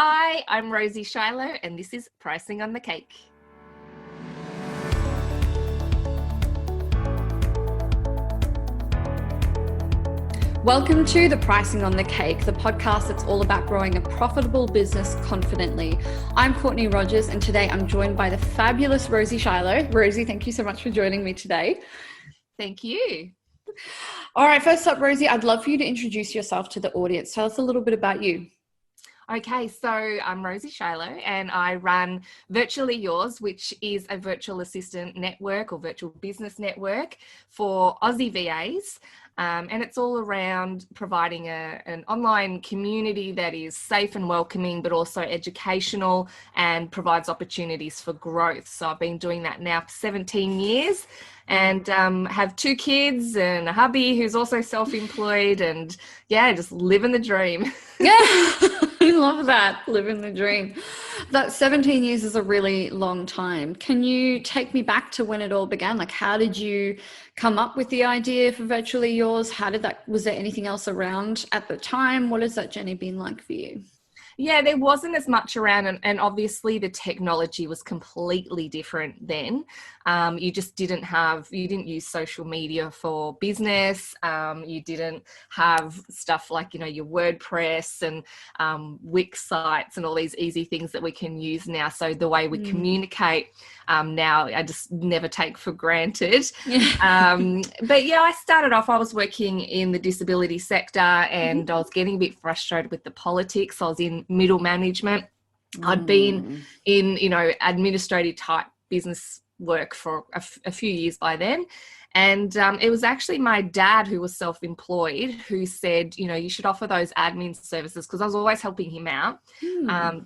Hi, I'm Rosie Shilo, and this is Pricing on the Cake. Welcome to the Pricing on the Cake, the podcast that's all about growing a profitable business confidently. I'm Courtney Rogers, and today I'm joined by the fabulous Rosie Shilo. Rosie, thank you so much for joining me today. Thank you. All right, first up, Rosie, I'd love for you to introduce yourself to the audience. Tell us a little bit about you. Okay, so I'm Rosie Shilo and I run Virtually Yours, which is a virtual assistant network or virtual business network for Aussie VAs. And it's all around providing an online community that is safe and welcoming, but also educational and provides opportunities for growth. So I've been doing that now for 17 years and have 2 kids and a hubby who's also self-employed and just living the dream. Yeah, I love that. Living the dream. That 17 years is a really long time. Can you take me back to when it all began? Like, how did you come up with the idea for Virtually Yours? Was there anything else around at the time? What has that journey been like for you? Yeah, there wasn't as much around, and obviously the technology was completely different then. You didn't use social media for business. You didn't have stuff like, your WordPress and Wix sites and all these easy things that we can use now. So the way we communicate now, I just never take for granted. But I started off, I was working in the disability sector and I was getting a bit frustrated with the politics. I was in middle management. I'd been in, administrative type business work for a few years by then. And it was actually my dad, who was self-employed, who said, you should offer those admin services, because I was always helping him out,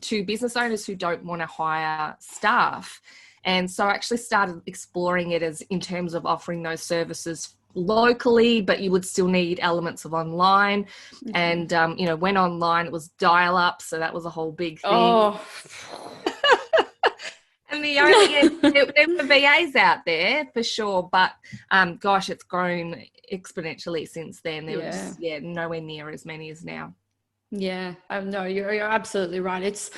to business owners who don't want to hire staff. And so I actually started exploring it as in terms of offering those services locally, but you would still need elements of online. And, when online, it was dial-up. So that was a whole big thing. Oh. And there were VAs out there for sure, but it's grown exponentially since then. There was nowhere near as many as now. Yeah, no, you're absolutely right.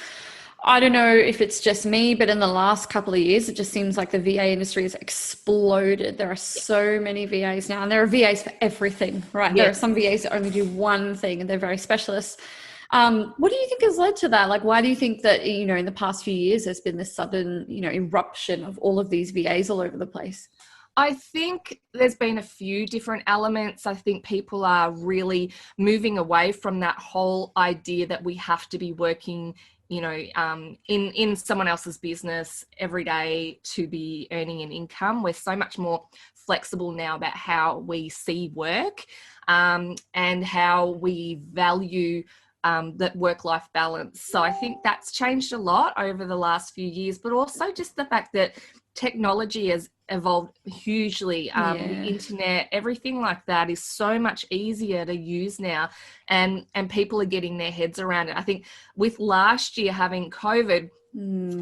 I don't know if it's just me, but in the last couple of years, it just seems like the VA industry has exploded. There are so many VAs now, and there are VAs for everything, right? Yeah. There are some VAs that only do one thing and they're very specialists. What do you think has led to that? Like, why do you think that, in the past few years, there's been this sudden, eruption of all of these VAs all over the place? I think there's been a few different elements. I think people are really moving away from that whole idea that we have to be working, in someone else's business every day to be earning an income. We're so much more flexible now about how we see work, and how we value that work-life balance. So I think that's changed a lot over the last few years, but also just the fact that technology has evolved hugely. The internet, everything like that is so much easier to use now, and people are getting their heads around it. I think with last year having COVID,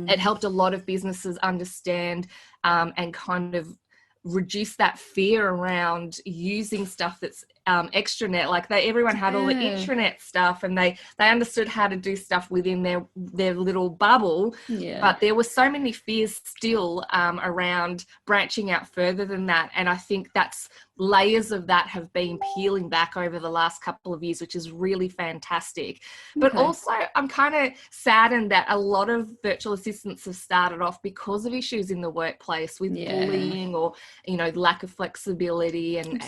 it helped a lot of businesses understand and kind of reduce that fear around using stuff that's extranet. Like everyone had all the intranet stuff, and they understood how to do stuff within their little bubble. But there were so many fears still around branching out further than that, and I think that's layers of that have been peeling back over the last couple of years, which is really fantastic. But also I'm kind of saddened that a lot of virtual assistants have started off because of issues in the workplace with bullying or lack of flexibility and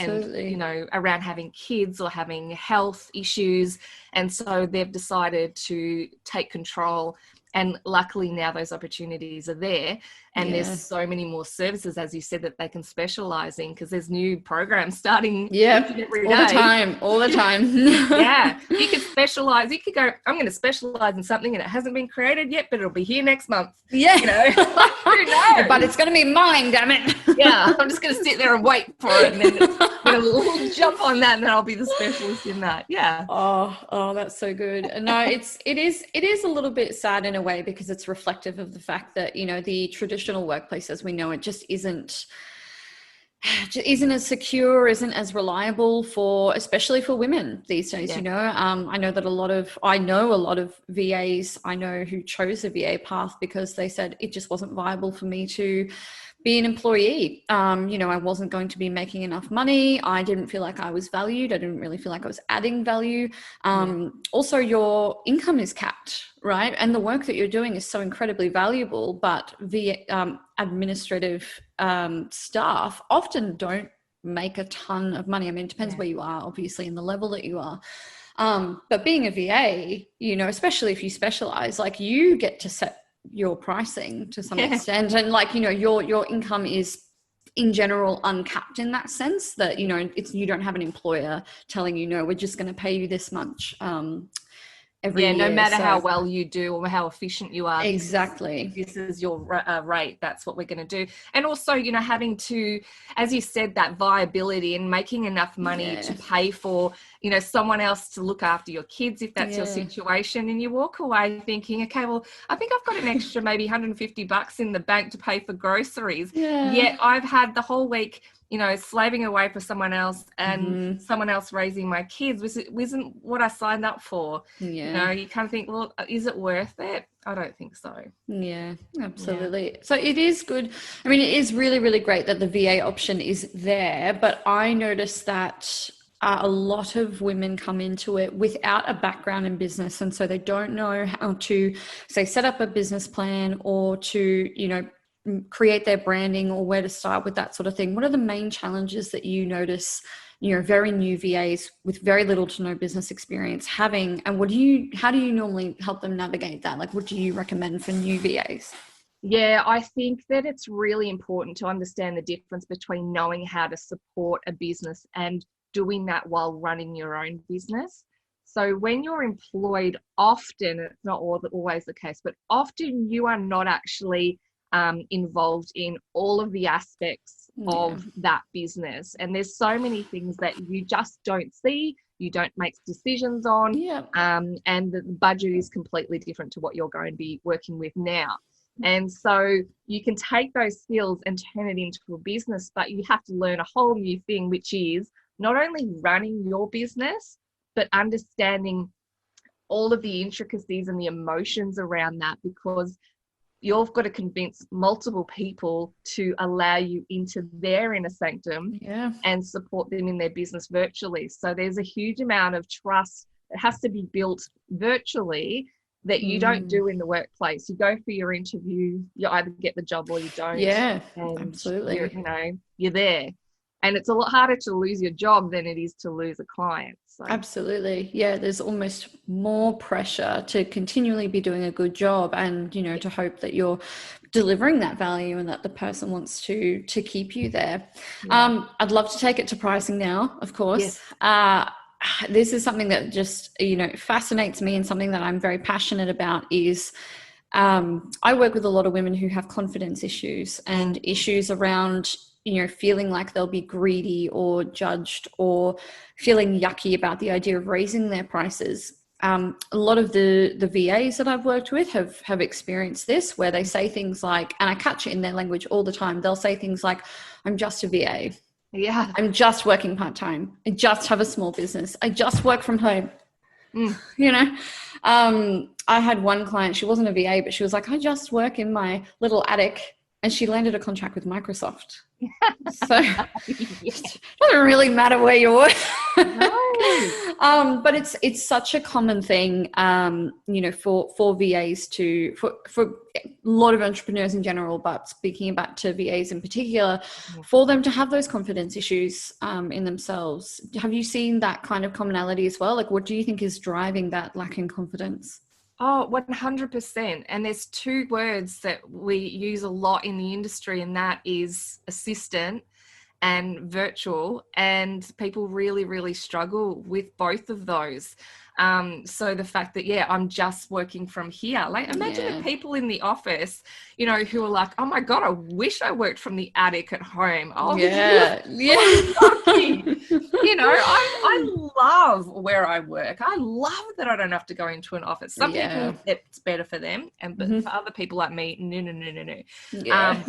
around having kids or having health issues, and so they've decided to take control. And luckily now those opportunities are there, and there's so many more services, as you said, that they can specialise in, because there's new programs starting every day. All the time. You could specialise. You could go, I'm going to specialise in something and it hasn't been created yet, but it'll be here next month. Who knows? But it's going to be mine, damn it. I'm just going to sit there and wait for it, and then I'll jump on that, and then I'll be the specialist in that. Oh, that's so good. No, it is a little bit sad in a way, because it's reflective of the fact that, the traditional workplace as we know it just isn't isn't as secure, isn't as reliable for, especially for women these days. Yeah. You know, I know a lot of VAs I know who chose the VA path because they said it just wasn't viable for me to be an employee. You know, I wasn't going to be making enough money. I didn't feel like I was valued. I didn't really feel like I was adding value. Also, your income is capped, right? And the work that you're doing is so incredibly valuable, but the administrative staff often don't make a ton of money. I mean, it depends where you are, obviously, and the level that you are. But being a VA, you know, especially if you specialize, like you get to set your pricing to some extent, and like, you know, your income is in general uncapped in that sense, that, you know, you don't have an employer telling you, no, we're just going to pay you this much every year. No matter how well you do or how efficient you are. Exactly. This is your rate. That's what we're going to do. And also, you know, having to, as you said, that viability and making enough money to pay for, you know, someone else to look after your kids if that's your situation. And you walk away thinking, okay, well, I think I've got an extra maybe $150 in the bank to pay for groceries. Yet I've had the whole week, you know, slaving away for someone else and someone else raising my kids wasn't what I signed up for. You know, you kind of think, well, is it worth it? I don't think so. Yeah, absolutely. Yeah. So it is good. I mean, it is really, really great that the VA option is there, but I noticed that a lot of women come into it without a background in business. And so they don't know how to, say, set up a business plan or to, you know, create their branding or where to start with that sort of thing. What are the main challenges that you notice, you know, very new VAs with very little to no business experience having, and how do you normally help them navigate that? Like, what do you recommend for new VAs? Yeah, I think that it's really important to understand the difference between knowing how to support a business and doing that while running your own business. So when you're employed, often, it's not always the case, but often you are not actually involved in all of the aspects of that business. And there's so many things that you just don't see, you don't make decisions on, and the budget is completely different to what you're going to be working with now. And so you can take those skills and turn it into a business, but you have to learn a whole new thing, which is not only running your business, but understanding all of the intricacies and the emotions around that, because you've got to convince multiple people to allow you into their inner sanctum and support them in their business virtually. So there's a huge amount of trust that has to be built virtually that you don't do in the workplace. You go for your interview, you either get the job or you don't. Yeah, and absolutely. You're there. And it's a lot harder to lose your job than it is to lose a client. So. Absolutely. Yeah, there's almost more pressure to continually be doing a good job and, you know, to hope that you're delivering that value and that the person wants to keep you there. I'd love to take it to pricing now, of course. This is something that just, you know, fascinates me, and something that I'm very passionate about is I work with a lot of women who have confidence issues and issues around, you know, feeling like they'll be greedy or judged or feeling yucky about the idea of raising their prices. A lot of the VAs that I've worked with have experienced this, where they say things like, and I catch it in their language all the time, they'll say things like, I'm just a VA. Yeah. I'm just working part-time. I just have a small business. I just work from home. You know, I had one client, she wasn't a VA, but she was like, I just work in my little attic, and she landed a contract with Microsoft. So it doesn't really matter where you work. But it's such a common thing, you know, for VAs for a lot of entrepreneurs in general, but speaking about to VAs in particular, for them to have those confidence issues in themselves. Have you seen that kind of commonality as well? Like, what do you think is driving that lack in confidence? Oh, 100%. And there's two words that we use a lot in the industry, and that is assistant and virtual. And people really, really struggle with both of those. So the fact that, yeah, I'm just working from here. Like, imagine the people in the office, you know, who are like, oh my God, I wish I worked from the attic at home. Oh, yeah. You know, I love where I work. I love that I don't have to go into an office. Some people, it's better for them, but for other people like me, no. Yeah,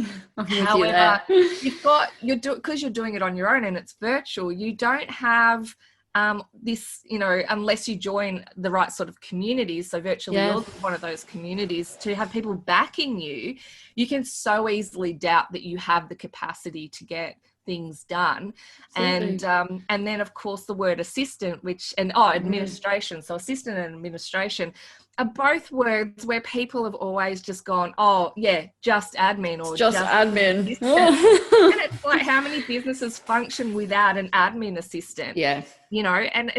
however, because you're doing it on your own and it's virtual, you don't have this, you know, unless you join the right sort of communities. So virtually you're one of those communities, to have people backing you. You can so easily doubt that you have the capacity to get things done. Absolutely. And then of course the word assistant, administration. So assistant and administration are both words where people have always just gone, oh yeah, just admin, or just admin. And it's like, how many businesses function without an admin assistant? Yeah. You know, and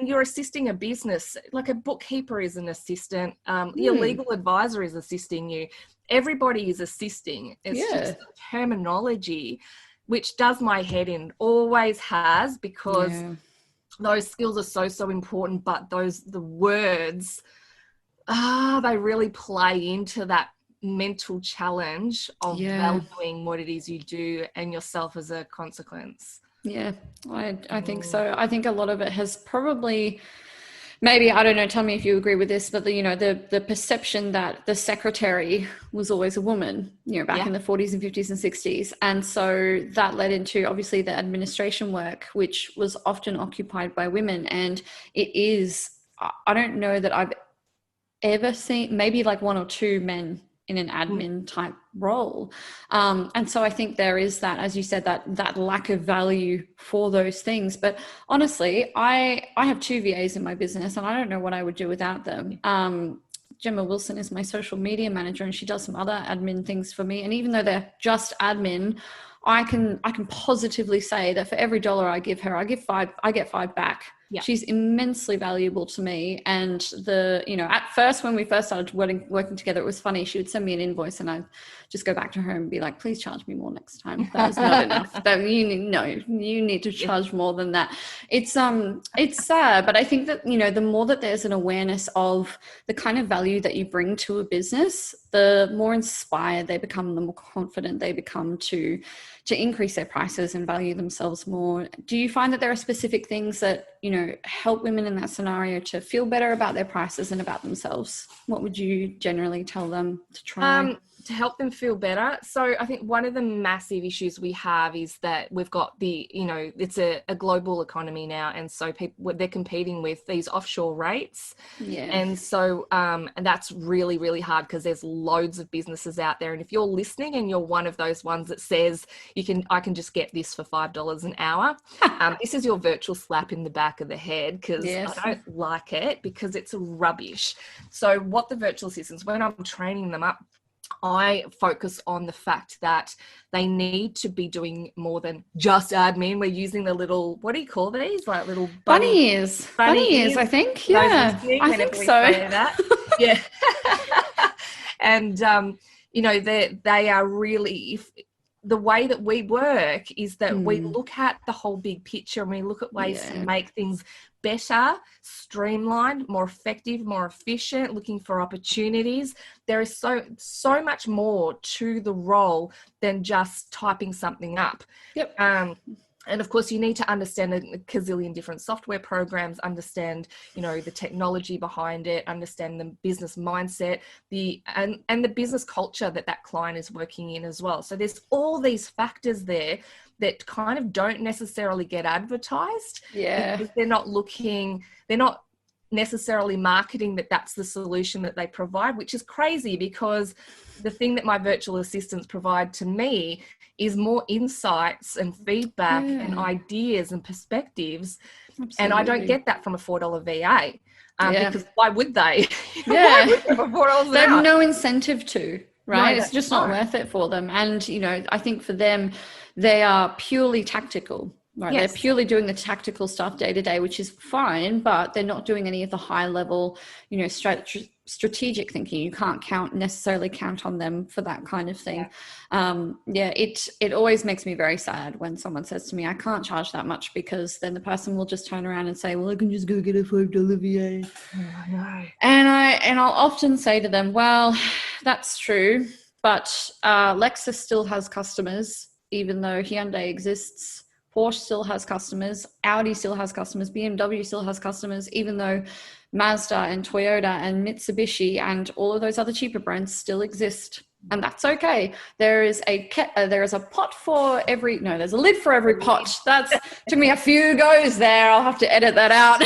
you're assisting a business. Like a bookkeeper is an assistant. Your legal advisor is assisting you. Everybody is assisting. It's just the terminology which does my head in, always has, because those skills are so important, but the words, they really play into that mental challenge of valuing what it is you do and yourself as a consequence. Yeah, I think so. I think a lot of it has probably, maybe, I don't know, tell me if you agree with this, but the perception that the secretary was always a woman, you know, back in the 40s and 50s and 60s. And so that led into obviously the administration work, which was often occupied by women. And it is, I don't know that I've ever seen, maybe like one or two men in an admin type role. And so I think there is that, as you said, that lack of value for those things. But honestly, I have 2 VAs in my business and I don't know what I would do without them. Gemma Wilson is my social media manager and she does some other admin things for me. And even though they're just admin, I can positively say that for every $1 I give her, I get $5 back. Yeah. She's immensely valuable to me. And at first, when we first started working together, it was funny. She would send me an invoice and I'd just go back to her and be like, please charge me more next time. That is not enough. You need to charge more than that. It's sad, but I think that, the more that there's an awareness of the kind of value that you bring to a business, the more inspired they become, the more confident they become to increase their prices and value themselves more. Do you find that there are specific things that, help women in that scenario to feel better about their prices and about themselves? What would you generally tell them to try? To help them feel better. So I think one of the massive issues we have is that we've got it's a global economy now. And so they're competing with these offshore rates. Yeah. And so, and that's really, really hard because there's loads of businesses out there. And if you're listening and you're one of those ones that says I can just get this for $5 an hour, this is your virtual slap in the back of the head, because I don't like it, because it's rubbish. So what the virtual assistants, when I'm training them up, I focus on the fact that they need to be doing more than just admin. We're using the little, what do you call these? Like little bunny ears, I think. Yeah, I think so. Yeah. And, they are really... the way that we work is that we look at the whole big picture and we look at ways to make things better, streamlined, more effective, more efficient, looking for opportunities. There is so much more to the role than just typing something up. Yep. And of course, you need to understand a gazillion different software programs, understand, the technology behind it, understand the business mindset, and the business culture that client is working in as well. So there's all these factors there that kind of don't necessarily get advertised. Yeah. Because they're not necessarily marketing that's the solution that they provide, which is crazy, because the thing that my virtual assistants provide to me is more insights and feedback and ideas and perspectives. Absolutely. And I don't get that from a $4 VA. Because why would they? Yeah. Why would they for $4 they have no incentive to, right? No, it's just not worth it for them. And, I think for them, they are purely tactical. Right, yes. They're purely doing the tactical stuff day to day, which is fine, but they're not doing any of the high level, strategic thinking. You can't necessarily count on them for that kind of thing. It always makes me very sad when someone says to me, I can't charge that much, because then the person will just turn around and say, well, I can just go get a $5 VA. Oh, no. And I'll often say to them, well, that's true, but Lexus still has customers, even though Hyundai exists. Porsche still has customers, Audi still has customers, BMW still has customers, even though Mazda and Toyota and Mitsubishi and all of those other cheaper brands still exist. And that's okay. There's a pot for every, no, there's a lid for every pot. That's, took me a few goes there. I'll have to edit that out.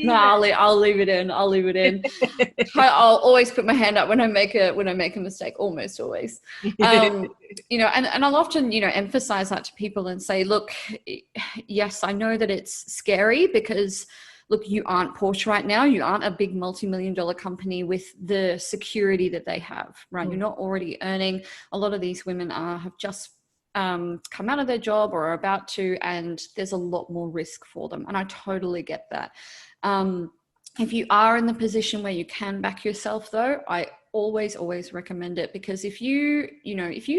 No, leave it. I'll leave it in. I'll always put my hand up when I make a mistake, almost always. And I'll often, emphasize that to people and say, look, yes, I know that it's scary, because look, you aren't Porsche right now. You aren't a big multi-million-dollar company with the security that they have, right? You're not already earning. A lot of these women have just come out of their job or are about to, and there's a lot more risk for them. And I totally get that. If you are in the position where you can back yourself, though, I always recommend it, because if you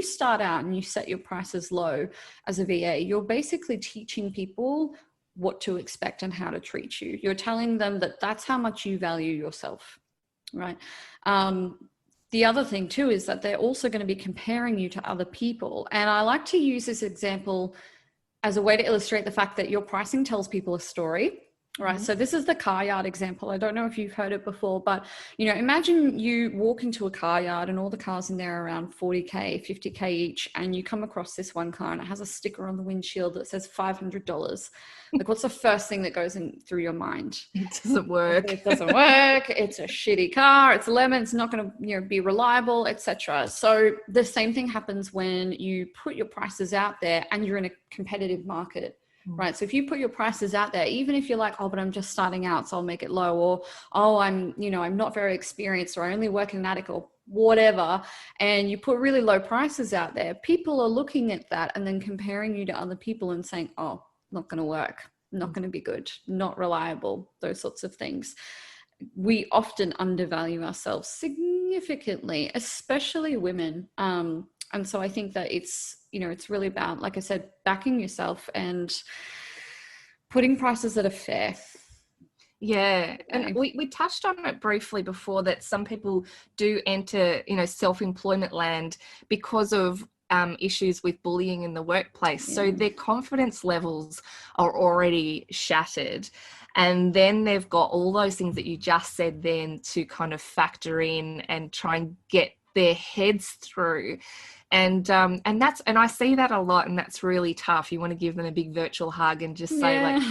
start out and you set your prices low as a VA, you're basically teaching people what to expect and how to treat you. You're telling them that that's how much you value yourself, right? The other thing too is that they're also going to be comparing you to other people. And I like to use this example as a way to illustrate the fact that your pricing tells people a story. Right. So this is the car yard example. I don't know if you've heard it before, but, imagine you walk into a car yard and all the cars in there are around 40K, 50K each. And you come across this one car and it has a sticker on the windshield that says $500. Like, what's the first thing that goes in through your mind? It doesn't work. It doesn't work. It's a shitty car. It's lemon. It's not going to be reliable, etc. So the same thing happens when you put your prices out there and you're in a competitive market. Right. So if you put your prices out there, even if you're like, oh, but I'm just starting out, so I'll make it low, or, oh, I'm not very experienced, or I only work in an attic, or whatever, and you put really low prices out there, people are looking at that and then comparing you to other people and saying, oh, not going to work, not going to be good, not reliable, those sorts of things. We often undervalue ourselves significantly, especially women. And so I think that it's really about, like I said, backing yourself and putting prices that are fair. Yeah. And we touched on it briefly before, that some people do enter, self-employment land because of issues with bullying in the workplace. So their confidence levels are already shattered. And then they've got all those things that you just said then to kind of factor in and try and get their heads through. And I see that a lot, and that's really tough. You want to give them a big virtual hug and just say, like,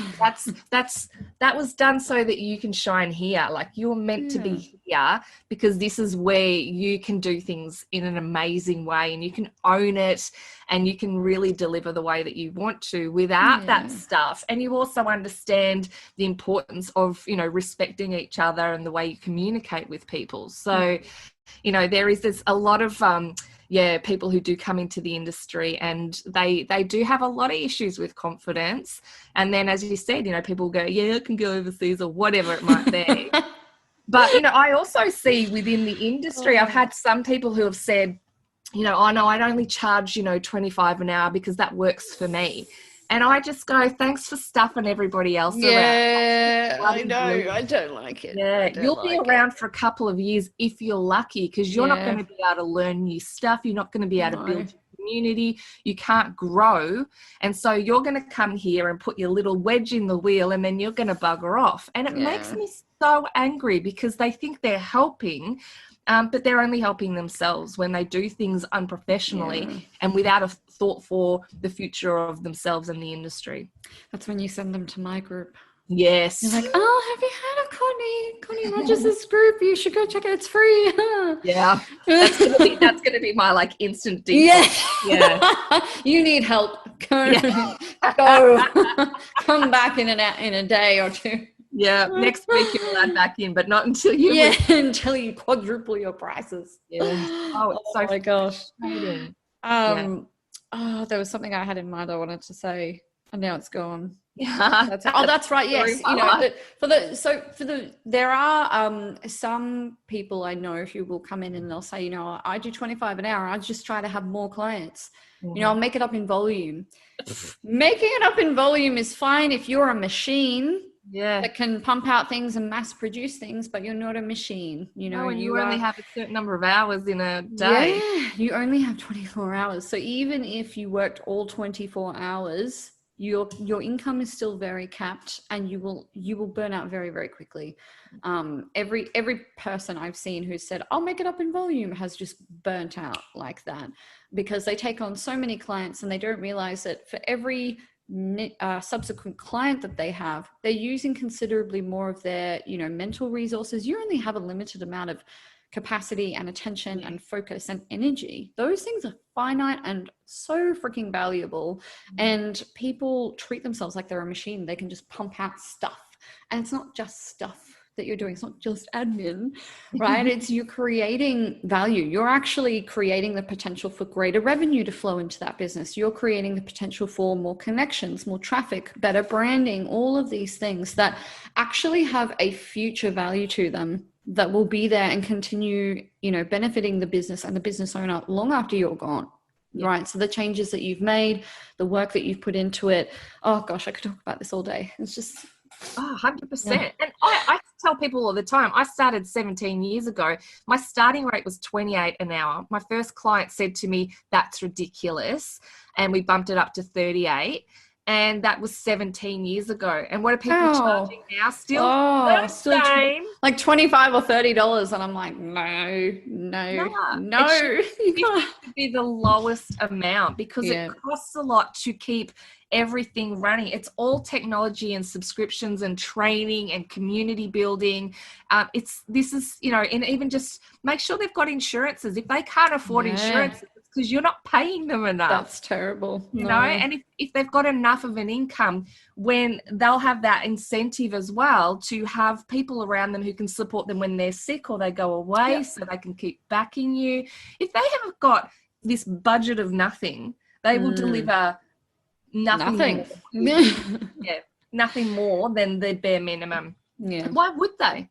that was done so that you can shine here. Like, you're meant to be here because this is where you can do things in an amazing way, and you can own it, and you can really deliver the way that you want to without that stuff. And you also understand the importance of, respecting each other and the way you communicate with people. So, there is a lot of people who do come into the industry, and they do have a lot of issues with confidence. And then, as you said, people go, I can go overseas, or whatever it might be. But, I also see within the industry, I've had some people who have said, oh no, I'd only charge, $25 an hour because that works for me. And I just go, thanks for stuffing everybody else around. Yeah, I know. I don't like it. Yeah, you'll be around for a couple of years if you're lucky, because you're not going to be able to learn new stuff. You're not going to be able to build your community. You can't grow. And so you're going to come here and put your little wedge in the wheel, and then you're going to bugger off. And it makes me so angry, because they think they're helping, but they're only helping themselves when they do things unprofessionally and without a thought for the future of themselves and the industry. That's when you send them to my group. Yes. You're like, oh, have you heard of Connie Rogers' group? You should go check it. It's free. Yeah. That's gonna be my like instant default. Yeah. You need help. Go. Come back in a day or two. Yeah, next week you're allowed back in, but not until you until you quadruple your prices. Yeah. Oh, my gosh. Frustrating. There was something I had in mind I wanted to say, and now it's gone. Yeah. That's right. Yes. You know, there are some people I know who will come in and they'll say, you know, I do 25 an hour. I just try to have more clients. You know, I'll make it up in volume. Making it up in volume is fine if you're a machine that can pump out things and mass produce things, but you're not a machine. You know, and you only have a certain number of hours in a day. Yeah, you only have 24 hours. So even if you worked all 24 hours, your income is still very capped, and you will burn out very, very quickly. Every person I've seen who said I'll make it up in volume has just burnt out like that, because they take on so many clients and they don't realize that for every subsequent client that they have, they're using considerably more of their, you know, mental resources. You only have a limited amount of capacity and attention and focus and energy. Those things are finite and so freaking valuable. And people treat themselves like they're a machine. They can just pump out stuff. And it's not just stuff that you're doing. It's not just admin, right? It's you're creating value. You're actually creating the potential for greater revenue to flow into that business. You're creating the potential for more connections, more traffic, better branding, all of these things that actually have a future value to them that will be there and continue, you know, benefiting the business and the business owner long after you're gone. Right. So the changes that you've made, the work that you've put into it. Oh gosh, I could talk about this all day. It's just 100%. And I tell people all the time, I started 17 years ago. My starting rate was 28 an hour. My first client said to me, that's ridiculous. And we bumped it up to 38. And that was 17 years ago. And what are people charging now? Still the same. Like $25 or $30. And I'm like, no. It should be the lowest amount, because it costs a lot to keep everything running. It's all technology and subscriptions and training and community building. This is, you know, and even just make sure they've got insurances. If they can't afford insurance, because you're not paying them enough. That's terrible. You know, and if they've got enough of an income, when they'll have that incentive as well to have people around them who can support them when they're sick or they go away, so they can keep backing you. If they have got this budget of nothing, they will deliver nothing. Nothing more than the bare minimum. Why would they?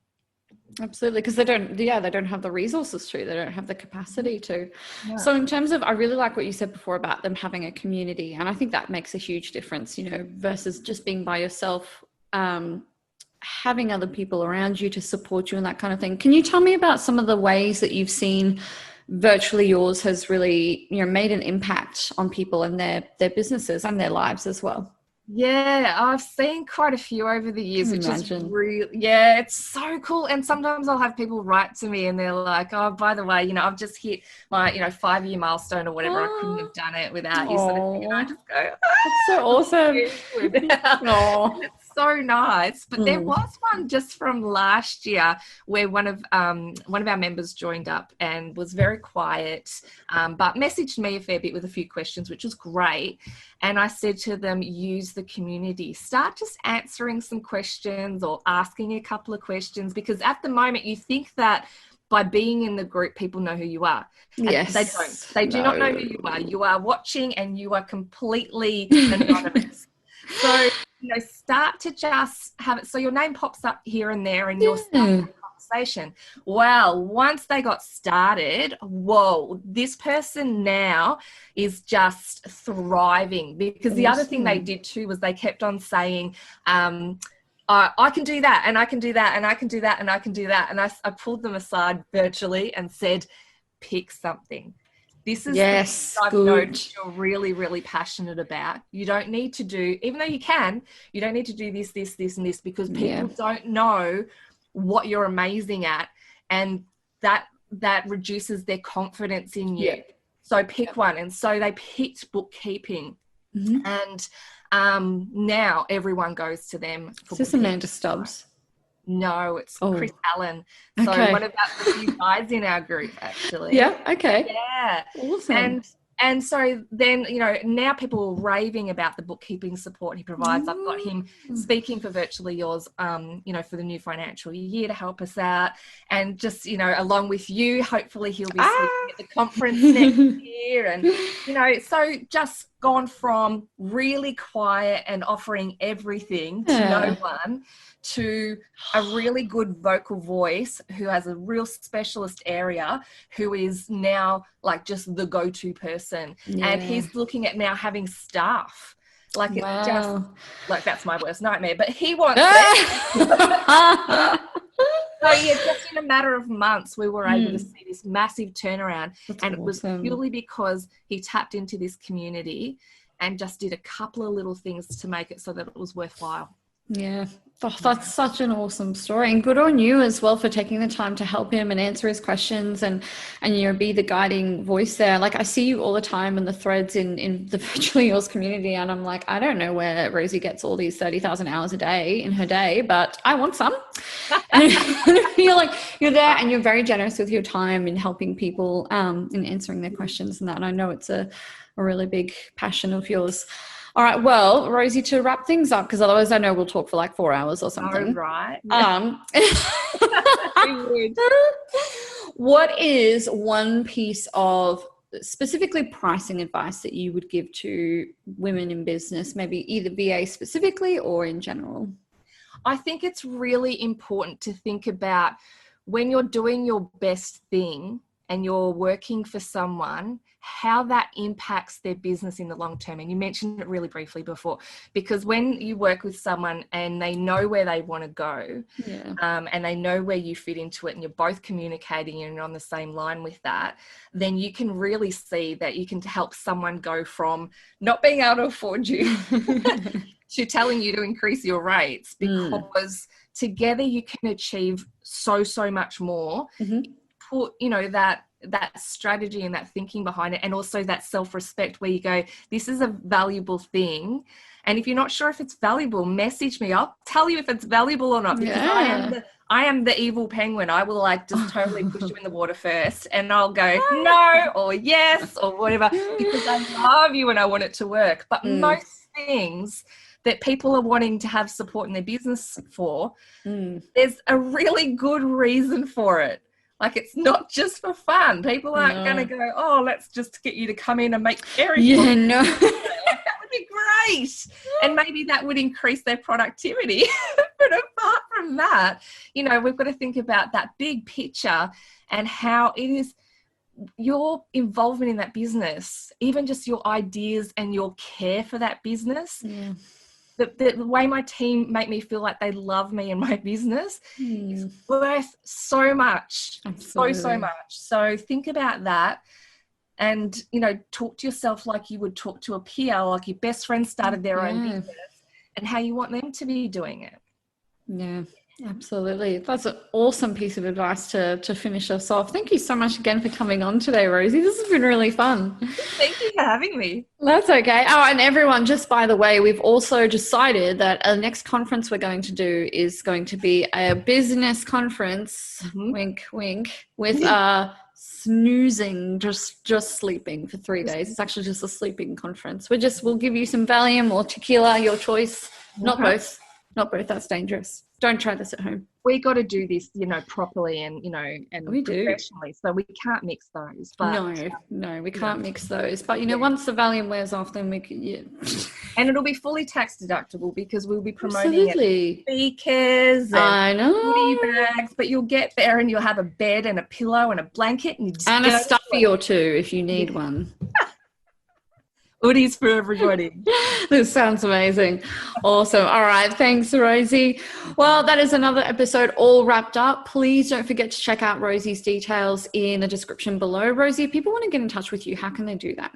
Absolutely, because they don't have the resources to, they don't have the capacity to. So in terms of, I really like what you said before about them having a community, and I think that makes a huge difference, you know, versus just being by yourself, having other people around you to support you and that kind of thing. Can you tell me about some of the ways that you've seen Virtually Yours has really, you know, made an impact on people and their businesses and their lives as well? Yeah, I've seen quite a few over the years, which is really, it's so cool. And sometimes I'll have people write to me and they're like, oh, by the way, you know, I've just hit my, you know, 5-year milestone or whatever. I couldn't have done it without you. Sort of thing. And I just go, that's so awesome. It's so nice. But there was one just from last year where one of our members joined up and was very quiet, but messaged me a fair bit with a few questions, which was great. And I said to them, use the community. Start just answering some questions or asking a couple of questions, because at the moment you think that by being in the group, people know who you are. Yes. They don't. They do not know who you are. You are watching and you are completely anonymous. So, you know, start to just have it so your name pops up here and there and you're starting a conversation. Well, once they got started, whoa, this person now is just thriving, because the other thing they did too was they kept on saying, I can do that, and I can do that, and I can do that, and I can do that. And I pulled them aside virtually and said, pick something. This is I've noticed you're really, really passionate about. You don't need to do, even though you don't need to do this, this, this, and this, because people don't know what you're amazing at, and that reduces their confidence in you. So pick one. And so they picked bookkeeping, and now everyone goes to them. Is this Amanda Stubbs? No, it's Chris Allen. So one of the few guys in our group, actually. Yeah. Okay. Yeah. Awesome. And so then, you know, now people are raving about the bookkeeping support he provides. I've got him speaking for Virtually Yours, you know, for the new financial year to help us out. And just, you know, along with you, hopefully he'll be speaking at the conference next year. And, you know, so just gone from really quiet and offering everything to no one to a really good vocal voice who has a real specialist area, who is now like just the go-to person. And he's looking at now having staff. Like it just, like, that's my worst nightmare, but he wants it. So yeah, just in a matter of months, we were able to see this massive turnaround. It was purely because he tapped into this community and just did a couple of little things to make it so that it was worthwhile. Yeah, that's such an awesome story, and good on you as well for taking the time to help him and answer his questions and be the guiding voice there. Like, I see you all the time in the threads in the Virtually Yours community, and I'm like, I don't know where Rosie gets all these 30,000 hours a day in her day, but I want some. And I feel like you're there and you're very generous with your time in helping people in answering their questions and that. And I know it's a really big passion of yours. All right, well, Rosie, to wrap things up, because otherwise I know we'll talk for like 4 hours or something. Oh, right. What is one piece of specifically pricing advice that you would give to women in business, maybe either VA specifically or in general? I think it's really important to think about when you're doing your best thing and you're working for someone, how that impacts their business in the long term. And you mentioned it really briefly before, because when you work with someone and they know where they want to go, and they know where you fit into it, and you're both communicating and on the same line with that, then you can really see that you can help someone go from not being able to afford you to telling you to increase your rates, because together you can achieve so much more. Put, that strategy and that thinking behind it, and also that self-respect where you go, this is a valuable thing. And if you're not sure if it's valuable, message me. I'll tell you if it's valuable or not, because I am the evil penguin. I will like just totally push you in the water first, and I'll go no or yes or whatever, because I love you and I want it to work. But most things that people are wanting to have support in their business for, there's a really good reason for it. Like, it's not just for fun. People aren't going to go, oh, let's just get you to come in and make fairy that would be great. And maybe that would increase their productivity. But apart from that, we've got to think about that big picture and how it is your involvement in that business, even just your ideas and your care for that business. The way my team make me feel like they love me and my business is worth so much. Absolutely. So much. So think about that, and, talk to yourself like you would talk to a peer, like your best friend started their own business, and how you want them to be doing it. Yeah, absolutely. That's an awesome piece of advice to finish us off. Thank you so much again for coming on today, Rosie. This has been really fun. Thank you for having me. That's okay. Oh, and everyone, just by the way, we've also decided that our next conference we're going to do is going to be a business conference, wink, wink, with snoozing, just sleeping for 3 days. It's actually just a sleeping conference. We'll give you some Valium or tequila, your choice. Not both. Not both. That's dangerous. Don't try this at home. We got to do this, properly and, and we professionally. So we can't mix those. But no, we can't mix those. But, once the Valium wears off, then we can, And it'll be fully tax deductible, because we'll be promoting it. Speakers I know. goodie bags, but you'll get there and you'll have a bed and a pillow and a blanket. And a stuffy or two if you need one. Hoodies for everybody. This sounds amazing. Awesome. All right. Thanks, Rosie. Well, that is another episode all wrapped up. Please don't forget to check out Rosie's details in the description below. Rosie, if people want to get in touch with you, how can they do that?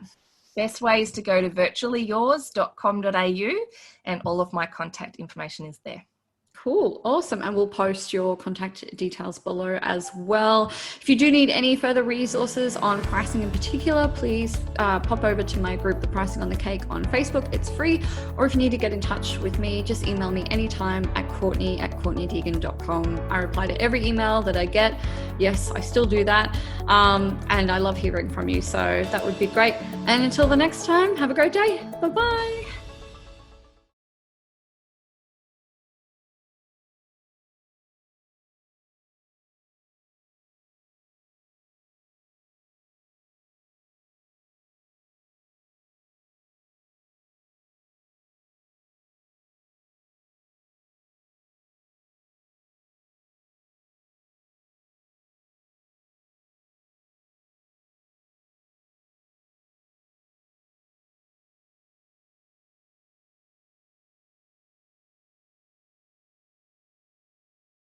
Best way is to go to virtuallyyours.com.au, and all of my contact information is there. Cool. Awesome. And we'll post your contact details below as well. If you do need any further resources on pricing in particular, please pop over to my group, The Pricing on the Cake, on Facebook. It's free. Or if you need to get in touch with me, just email me anytime at courtney@courtneydeegan.com. I reply to every email that I get. Yes, I still do that. And I love hearing from you. So that would be great. And until the next time, have a great day. Bye-bye.